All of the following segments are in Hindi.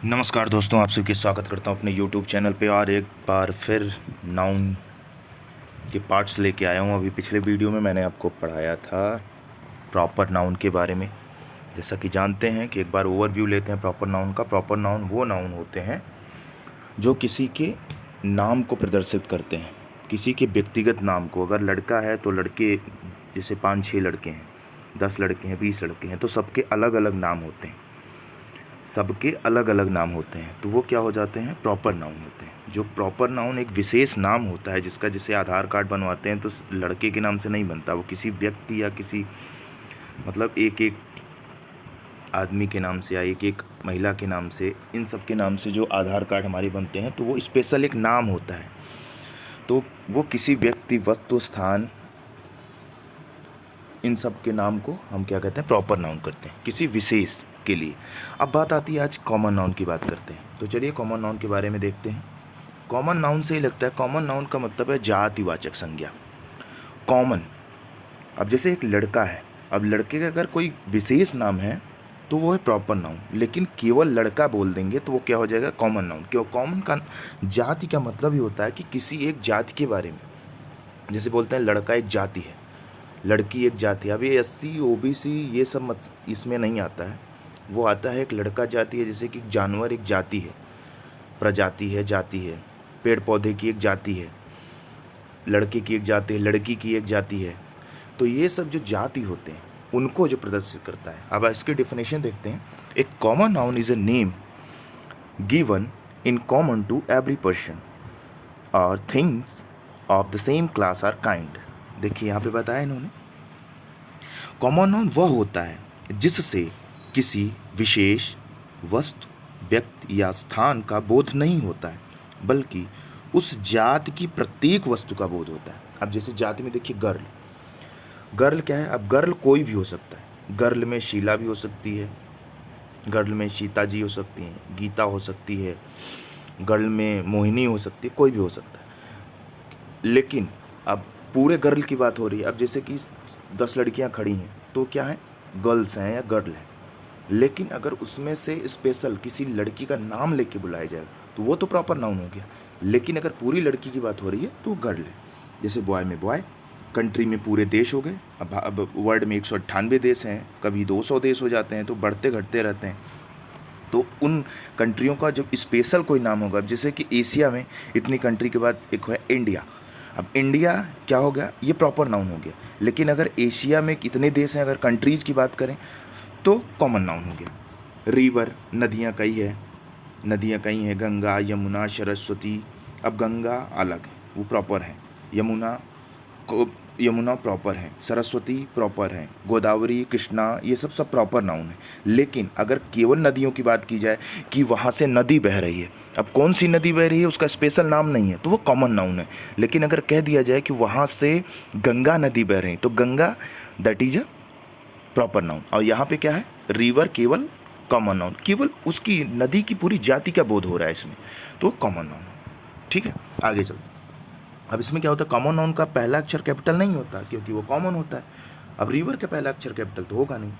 नमस्कार दोस्तों, आप सबके स्वागत करता हूं अपने YouTube चैनल पे। और एक बार फिर नाउन के पार्ट्स लेके आया हूं। अभी पिछले वीडियो में मैंने आपको पढ़ाया था प्रॉपर नाउन के बारे में। जैसा कि जानते हैं कि एक बार ओवरव्यू लेते हैं प्रॉपर नाउन का। प्रॉपर नाउन वो नाउन होते हैं जो किसी के नाम को प्रदर्शित करते हैं, किसी के व्यक्तिगत नाम को। अगर लड़का है तो लड़के, जैसे 5-6 लड़के हैं, 10 लड़के हैं, 20 लड़के हैं, तो सबके अलग अलग नाम होते हैं। सबके अलग अलग नाम होते हैं तो वो क्या हो जाते हैं, प्रॉपर नाउन होते हैं। जो प्रॉपर नाउन एक विशेष नाम होता है जिसका, जैसे आधार कार्ड बनवाते हैं तो लड़के के नाम से नहीं बनता, वो किसी व्यक्ति या किसी, मतलब एक एक आदमी के नाम से या एक एक महिला के नाम से, इन सब के नाम से जो आधार कार्ड हमारे बनते हैं तो वो स्पेशल एक नाम होता है। तो वो किसी व्यक्ति, वस्तु, स्थान, इन सब के नाम को हम क्या कहते हैं, प्रॉपर नाउन करते हैं किसी विशेष के लिए। अब बात आती है, आज कॉमन नाउन की बात करते हैं। तो चलिए कॉमन नाउन के बारे में देखते हैं। कॉमन नाउन से ही लगता है, कॉमन नाउन का मतलब है जातिवाचक संज्ञा। कॉमन, अब जैसे एक लड़का है, अब लड़के का अगर कोई विशेष नाम है तो वो है प्रॉपर नाउन, लेकिन केवल लड़का बोल देंगे तो वो क्या हो जाएगा, कॉमन नाउन। क्यों? कॉमन का जाति का मतलब ही होता है कि किसी एक जाति के बारे में। जैसे बोलते हैं लड़का एक जाति है, लड़की एक जाति है। अब ये एससी ओबीसी ये सब मत इसमें नहीं आता है। वो आता है एक लड़का जाति है, जैसे कि जानवर एक जाति है, प्रजाति है, जाति है। पेड़ पौधे की एक जाति है, लड़के की एक जाति है, लड़की की एक जाति है। तो ये सब जो जाति होते हैं उनको जो प्रदर्शित करता है। अब इसकी डेफिनेशन देखते हैं। एक common noun is a name given in common to every person और things of the same class or kind. देखिए यहाँ पे बताया इन्होंने, कॉमन नाउन वह होता है जिससे किसी विशेष वस्तु, व्यक्ति या स्थान का बोध नहीं होता है, बल्कि उस जाति की प्रत्येक वस्तु का बोध होता है। अब जैसे जाति में देखिए गर्ल, गर्ल क्या है, अब गर्ल कोई भी हो सकता है। गर्ल में शीला भी हो सकती है, गर्ल में सीता जी हो सकती हैं, गीता हो सकती है, गर्ल में मोहिनी हो सकती है, कोई भी हो सकता है। लेकिन अब पूरे गर्ल की बात हो रही है। अब जैसे कि 10 लड़कियां खड़ी हैं तो क्या है, गर्ल्स हैं या गर्ल है। लेकिन अगर उसमें से स्पेशल किसी लड़की का नाम लेके बुलाया जाए तो वो तो प्रॉपर नाउन हो गया। लेकिन अगर पूरी लड़की की बात हो रही है तो गर्ल है। जैसे बॉय में बॉय, कंट्री में पूरे देश हो गए। अब वर्ल्ड में 198 देश हैं, कभी 200 देश हो जाते हैं, तो बढ़ते घटते रहते हैं। तो उन कंट्रियों का जब स्पेशल कोई नाम होगा, जैसे कि एशिया में इतनी कंट्री के बाद एक है इंडिया। अब इंडिया क्या हो गया, ये प्रॉपर नाउन हो गया। लेकिन अगर एशिया में कितने देश हैं, अगर कंट्रीज़ की बात करें तो कॉमन नाउन हो गया। रिवर, नदियाँ कई है, नदियाँ कई हैं, गंगा, यमुना, सरस्वती। अब गंगा अलग है, वो प्रॉपर है। यमुना यमुना प्रॉपर है, सरस्वती प्रॉपर है, गोदावरी, कृष्णा, ये सब प्रॉपर नाउन है। लेकिन अगर केवल नदियों की बात की जाए कि वहाँ से नदी बह रही है, अब कौन सी नदी बह रही है उसका स्पेशल नाम नहीं है तो वो कॉमन नाउन है। लेकिन अगर कह दिया जाए कि वहाँ से गंगा नदी बह रही है तो Ganga, that is a proper noun. और यहाँ पे क्या है, रिवर केवल कॉमन नाउन, केवल उसकी नदी की पूरी जाति का बोध हो रहा है इसमें, तो कॉमन नाउन। ठीक है, आगे चलते हैं। अब इसमें क्या होता है, कॉमन नाउन का पहला अक्षर कैपिटल नहीं होता क्योंकि वो कॉमन होता है। अब रिवर का पहला अक्षर कैपिटल तो होगा नहीं।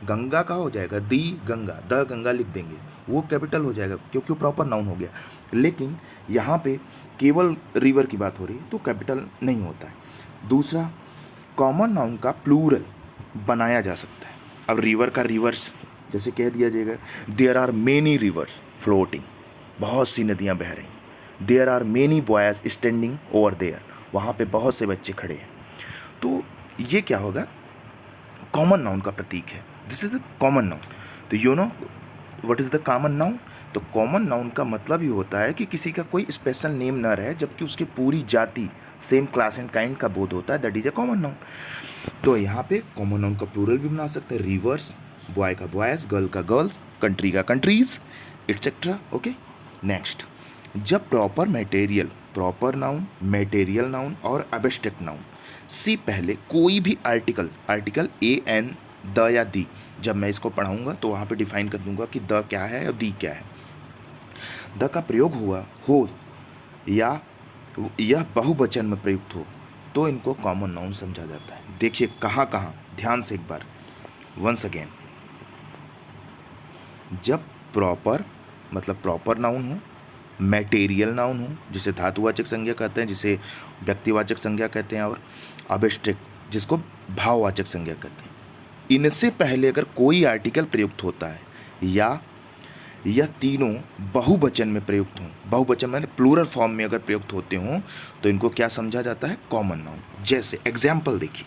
गंगा का हो जाएगा दी गंगा, द गंगा लिख देंगे, वो कैपिटल हो जाएगा क्योंकि वो प्रॉपर नाउन हो गया। लेकिन यहाँ पे केवल रिवर की बात हो रही है तो कैपिटल नहीं होता है। दूसरा, कॉमन नाउन का प्लूरल बनाया जा सकता है। अब रिवर का रिवर्स, जैसे कह दिया जाएगा there are many rivers floating, बहुत सी नदियाँ बह रही। There are many boys standing over there, वहाँ पे बहुत से बच्चे खड़े हैं। तो ये क्या होगा, कॉमन नाउन का प्रतीक है। This is the common noun. तो you know what is the common noun. तो कॉमन नाउन का मतलब ही होता है कि किसी का कोई स्पेशल नेम ना रहे जबकि उसकी पूरी जाति, सेम क्लास एंड काइंड का बोध होता है, that is a common noun. तो यहाँ पे कॉमन नाउन का प्लूरल भी बना सकते हैं, रिवर्स, बॉय का बॉयज, गर्ल का गर्ल्स, कंट्री का कंट्रीज, एटसेट्रा। ओके, नेक्स्ट, जब proper material, proper noun, material noun और एब्स्ट्रैक्ट नाउन से पहले कोई भी article, article a an, the या दी, जब मैं इसको पढ़ाऊंगा तो वहाँ पे डिफाइन कर दूंगा कि द क्या है और दी क्या है। द का प्रयोग हुआ हो या यह बहुवचन में प्रयुक्त हो तो इनको कॉमन नाउन समझा जाता है। देखिए कहाँ कहाँ, ध्यान से एक बार, वंस अगेन, जब प्रॉपर मतलब प्रॉपर नाउन हो, मैटेरियल नाउन हो जिसे धातुवाचक संज्ञा कहते हैं, जिसे व्यक्तिवाचक संज्ञा कहते हैं, और अब्स्ट्रैक्ट जिसको भाववाचक संज्ञा कहते हैं। इनसे पहले अगर कोई आर्टिकल प्रयुक्त होता है या यह तीनों बहुवचन में प्रयुक्त हों, बहुवचन में प्लूरल फॉर्म में अगर प्रयुक्त होते हों, तो इनको क्या समझा जाता है? Common noun. जैसे एग्जाम्पल देखिए,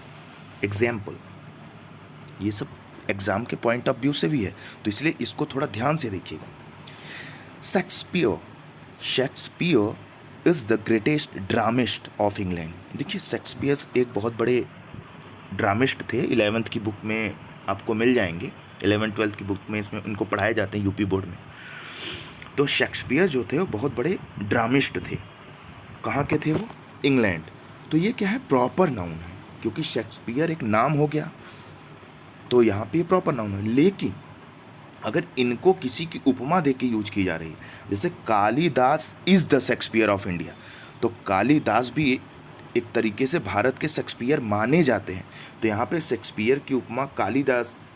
एग्जाम्पल, ये सब एग्जाम के पॉइंट ऑफ व्यू से भी है, तो इसलिए इसको थोड़ा ध्यान से देखिएगा। Shakespeare, Shakespeare is the greatest ड्रामिस्ट of England. देखिए शेक्सपियर एक बहुत बड़े ड्रामिस्ट थे, 11th की बुक में आपको मिल जाएंगे, 11th-12th की बुक में इसमें इनको पढ़ाए जाते हैं यूपी बोर्ड में। तो शेक्सपियर जो थे वो बहुत बड़े ड्रामिस्ट थे। कहाँ के थे वो? इंग्लैंड। तो ये क्या है? प्रॉपर नाउन है, क्योंकि शेक्सपियर एक नाम हो गया तो यहाँ पे प्रॉपर नाउन है। लेकिन अगर इनको किसी की उपमा दे के यूज की जा रही है, जैसे Kalidas is the Shakespeare of India, तो कालिदास भी एक तरीके से भारत के शेक्सपियर माने जाते हैं, तो यहाँ पे शेक्सपियर की उपमा कालिदास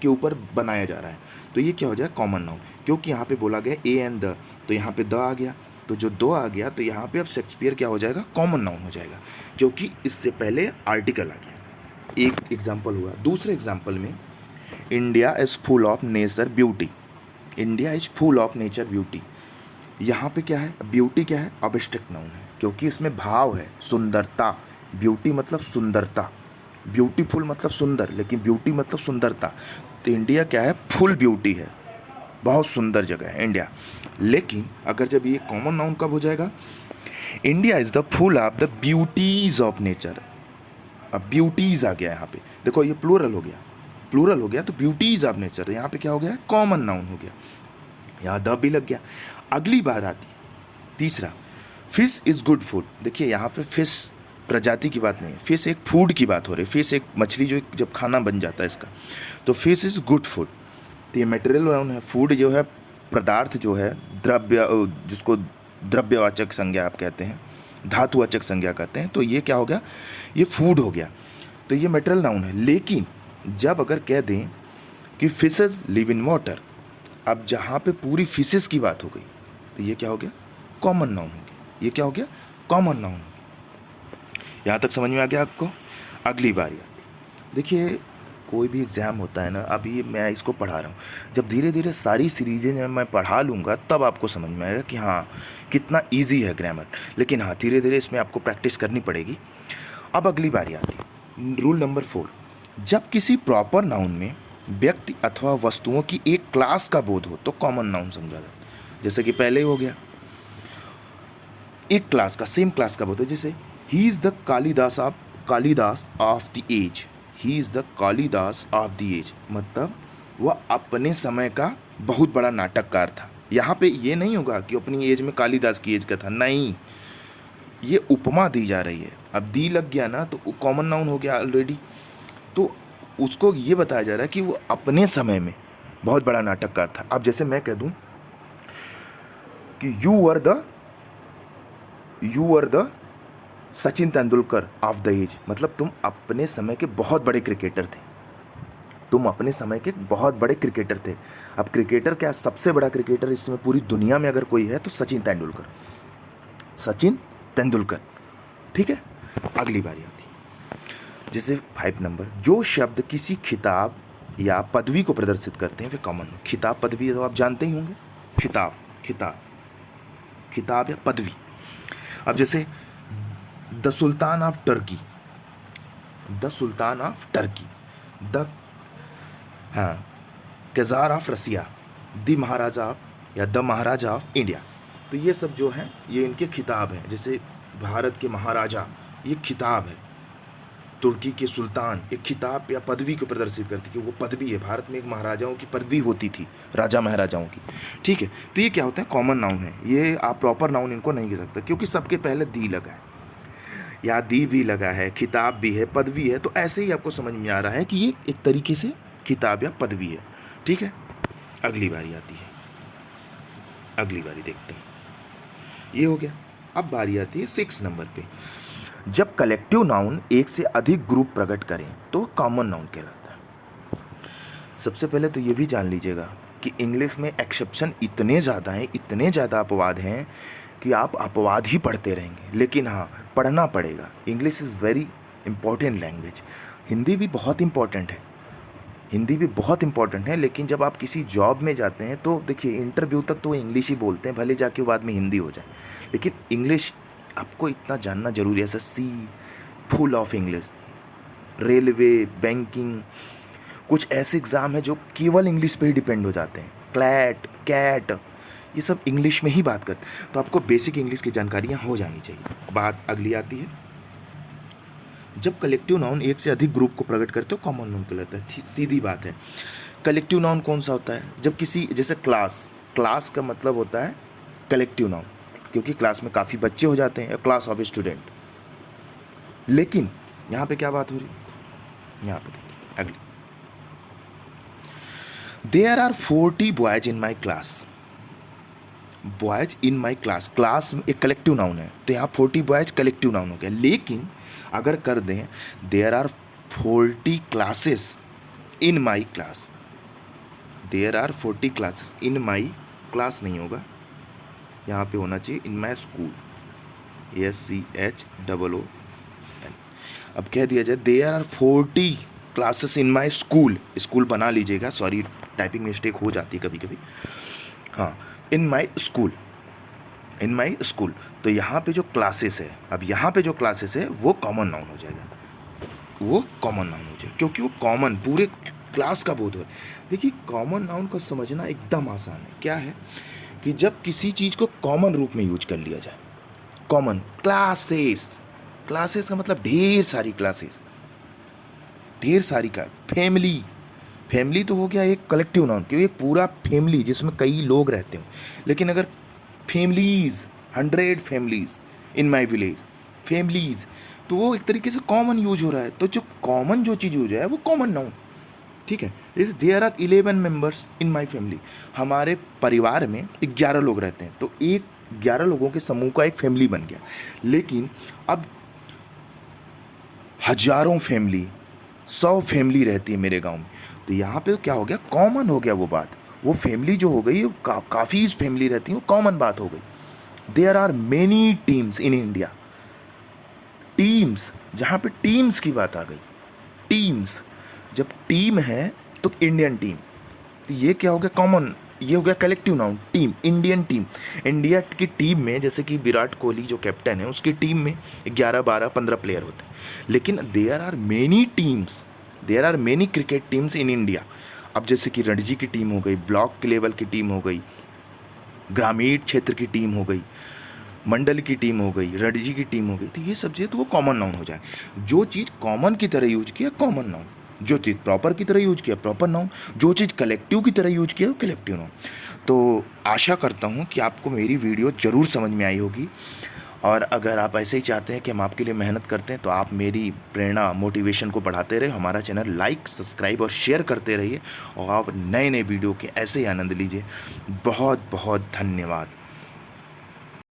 के ऊपर बनाया जा रहा है, तो ये क्या हो जाए? Common noun. क्योंकि यहाँ पे बोला गया ए एंड द, तो यहाँ पे द आ गया, तो जो दो आ गया तो यहाँ पे अब शेक्सपियर क्या हो जाएगा? कॉमन नाउन हो जाएगा, क्योंकि इससे पहले आर्टिकल आ गया। एक एग्जाम्पल हुआ। दूसरे एग्जाम्पल में India is full of nature beauty, India is full of nature beauty, यहाँ पे क्या है? ब्यूटी क्या है? अब्स्ट्रैक्ट नाउन है, क्योंकि इसमें भाव है, सुंदरता। ब्यूटी मतलब सुंदरता, ब्यूटीफुल मतलब सुंदर, लेकिन ब्यूटी मतलब सुंदरता। तो इंडिया क्या है? फुल ब्यूटी है, बहुत सुंदर जगह है इंडिया। लेकिन अगर जब ये कॉमन नाउन कब हो जाएगा? India is the full of the beauties of nature. अब ब्यूटीज आ गया यहाँ पे, देखो ये प्लूरल हो गया, प्लूरल हो गया तो ब्यूटीज ऑफ नेचर, यहाँ पे क्या हो गया? कॉमन नाउन हो गया, यहाँ द भी लग गया। अगली बार आती है तीसरा, फिश इज गुड फूड। देखिए यहाँ पे फिश प्रजाति की बात नहीं है, फिश एक फूड की बात हो रही है, फिश एक मछली जो जब खाना बन जाता है इसका, तो फिश इज गुड फूड। तो ये मटेरियल नाउन है, फूड जो है पदार्थ जो है, द्रव्य, जिसको द्रव्यवाचक संज्ञा आप कहते हैं, धातुवाचक संज्ञा कहते हैं, तो ये क्या हो गया? ये फूड हो गया, तो ये मटेरियल नाउन है। लेकिन जब अगर कह दें कि फिशेस लिव इन वाटर, अब जहाँ पे पूरी फिशेस की बात हो गई, तो ये क्या हो गया? कॉमन नाउन हो गया। ये क्या हो गया? Common noun. यहाँ तक समझ में आ गया आपको? अगली बारी आती, देखिए कोई भी एग्ज़ाम होता है ना, अभी मैं इसको पढ़ा रहा हूँ, जब धीरे धीरे सारी सीरीज़ें जब मैं पढ़ा लूँगा तब आपको समझ में आएगा कि हाँ कितना इजी है ग्रामर। लेकिन हाँ धीरे धीरे इसमें आपको प्रैक्टिस करनी पड़ेगी। अब अगली बारी आती, रूल नंबर 4, जब किसी प्रॉपर नाउन में व्यक्ति अथवा वस्तुओं की एक क्लास का बोध हो तो कॉमन नाउन समझा जाता है। जैसे कि पहले ही हो गया, एक क्लास का, सेम क्लास का बोध है, जैसे he is the Kalidas of the age, he is the Kalidas of the age, मतलब वह अपने समय का बहुत बड़ा नाटककार था। यहाँ पे ये नहीं होगा कि अपनी एज में कालिदास की एज का था, नहीं, ये उपमा दी जा रही है। अब दी लग गया ना तो कॉमन नाउन हो गया ऑलरेडी, तो उसको ये बताया जा रहा है कि वो अपने समय में बहुत बड़ा नाटककार था। अब जैसे मैं कह दूं कि you are the Sachin Tendulkar of the age, मतलब तुम अपने समय के बहुत बड़े क्रिकेटर थे, तुम अपने समय के बहुत बड़े क्रिकेटर थे। अब क्रिकेटर क्या, सबसे बड़ा क्रिकेटर इसमें पूरी दुनिया में अगर कोई है तो सचिन तेंदुलकर, सचिन तेंदुलकर, ठीक है। अगली बारी आती, जैसे 5 नंबर, जो शब्द किसी खिताब या पदवी को प्रदर्शित करते हैं वे कॉमन। खिताब पदवी तो आप जानते ही होंगे, खिताब या पदवी। अब जैसे the sultan of Turkey, czar of Russia, the maharaja of India. तो ये सब जो हैं ये इनके खिताब हैं। जैसे भारत के महाराजा, ये खिताब है। तुर्की के सुल्तान, एक खिताब या पदवी को प्रदर्शित करती है, वो पदवी है। भारत में एक महाराजाओं की पदवी होती थी, राजा महाराजाओं की, ठीक है। तो ये क्या होता है? कॉमन नाउन है। ये आप प्रॉपर नाउन इनको नहीं कह सकते, क्योंकि सबके पहले दी लगा है, या दी भी लगा है, खिताब भी है, पदवी है, तो ऐसे ही आपको समझ में आ रहा है कि ये एक तरीके से खिताब या पदवी है, ठीक है। अगली बारी आती है, अगली बारी देखते हैं, ये हो गया। अब बारी आती है 6 नंबर पे, जब कलेक्टिव नाउन एक से अधिक ग्रुप प्रकट करें तो कॉमन नाउन कहलाता है। सबसे पहले तो ये भी जान लीजिएगा कि इंग्लिश में एक्सेप्शन इतने ज़्यादा हैं, इतने ज़्यादा अपवाद हैं कि आप अपवाद ही पढ़ते रहेंगे। लेकिन हाँ, पढ़ना पड़ेगा। English is very important language. Hindi भी बहुत इंपॉर्टेंट है, हिंदी भी बहुत इंपॉर्टेंट है, लेकिन जब आप किसी जॉब में जाते हैं तो देखिए इंटरव्यू तक तो इंग्लिश ही बोलते हैं, भले जाके बाद में हिंदी हो जाए, लेकिन इंग्लिश आपको इतना जानना जरूरी है। SSC full of English, railway, banking, कुछ ऐसे एग्ज़ाम है जो केवल इंग्लिश पे ही डिपेंड हो जाते हैं, क्लैट, कैट, ये सब इंग्लिश में ही बात करते हैं। तो आपको बेसिक इंग्लिश की जानकारियाँ हो जानी चाहिए। बात अगली आती है, जब कलेक्टिव नाउन एक से अधिक ग्रुप को प्रकट करते हो कॉमन नाउन कहलाता है। सीधी बात है। कलेक्टिव नाउन कौन सा होता है? जब किसी, जैसे क्लास, क्लास का मतलब होता है कलेक्टिव नाउन, क्योंकि क्लास में काफ़ी बच्चे हो जाते हैं, क्लास ऑफ स्टूडेंट। लेकिन यहाँ पे क्या बात हो रही है, यहाँ पे देखिए अगली, there are 40 boys in my class. Boys in my class, class एक कलेक्टिव नाउन है, तो यहाँ 40 बॉयज कलेक्टिव नाउन हो गया। लेकिन अगर कर दें there are 40 classes in my class, there are 40 classes in my class नहीं होगा, यहाँ पे होना चाहिए इन माई स्कूल, SCHOOL। अब कह दिया जाए there are 40 classes in my school, school बना लीजिएगा, सॉरी टाइपिंग मिस्टेक हो जाती है कभी कभी, हाँ, इन my school, in my school. तो यहाँ पे जो क्लासेस है, अब यहाँ पे जो क्लासेस है वो कॉमन नाउन हो जाएगा, वो कॉमन नाउन हो जाएगा, क्योंकि वो कॉमन पूरे क्लास का बोध हो। देखिए कॉमन नाउन को समझना एकदम आसान है। क्या है कि जब किसी चीज़ को कॉमन रूप में यूज कर लिया जाए, कॉमन, क्लासेस, क्लासेस का मतलब ढेर सारी क्लासेस, ढेर सारी का, फैमिली, फैमिली तो हो गया एक कलेक्टिव नाउन, क्योंकि एक पूरा फैमिली जिसमें कई लोग रहते हो। लेकिन अगर families, 100 families in my village, families, तो वो एक तरीके से कॉमन यूज हो रहा है। तो जो कॉमन जो चीज़ यूज है वो कॉमन नाउन, ठीक है। जैसे there are 11 members in my family, हमारे परिवार में 11 लोग रहते हैं, तो एक 11 लोगों के समूह का एक फैमिली बन गया। लेकिन अब हजारों फैमिली, 100 फैमिली रहती है मेरे गांव में, तो यहाँ पे क्या हो गया, कॉमन हो गया वो बात, वो फैमिली जो हो गई काफ़ी फैमिली रहती है, वो कॉमन बात हो गई। There are many teams in India, teams, जहाँ पे टीम्स की बात आ गई, टीम्स, जब टीम है तो इंडियन टीम, तो ये क्या हो गया, कॉमन, ये हो गया collective noun, team, Indian team. India की टीम में जैसे कि विराट कोहली जो कैप्टन है उसकी टीम में 11, 12, 15 प्लेयर होते हैं। लेकिन there are many teams, there are many cricket teams in India. अब जैसे कि रणजी की टीम हो गई, ब्लॉक लेवल की टीम हो गई, ग्रामीण क्षेत्र की टीम हो गई, मंडल की टीम हो गई, रणजी की टीम हो गई, तो ये सब चीज़ तो वो कॉमन नाउन हो जाए। जो चीज़ कॉमन की तरह यूज किया कॉमन नाउन, जो चीज़ प्रॉपर की तरह यूज किया प्रॉपर नाउन, जो चीज़ कलेक्टिव की तरह यूज किया वो कलेक्टिव नाउन। तो आशा करता हूँ कि आपको मेरी वीडियो ज़रूर समझ में आई होगी, और अगर आप ऐसे ही चाहते हैं कि हम आपके लिए मेहनत करते हैं तो आप मेरी प्रेरणा, मोटिवेशन को बढ़ाते रहे, हमारा चैनल लाइक, सब्सक्राइब और शेयर करते रहिए, और आप नए नए वीडियो के ऐसे ही आनंद लीजिए। बहुत बहुत धन्यवाद।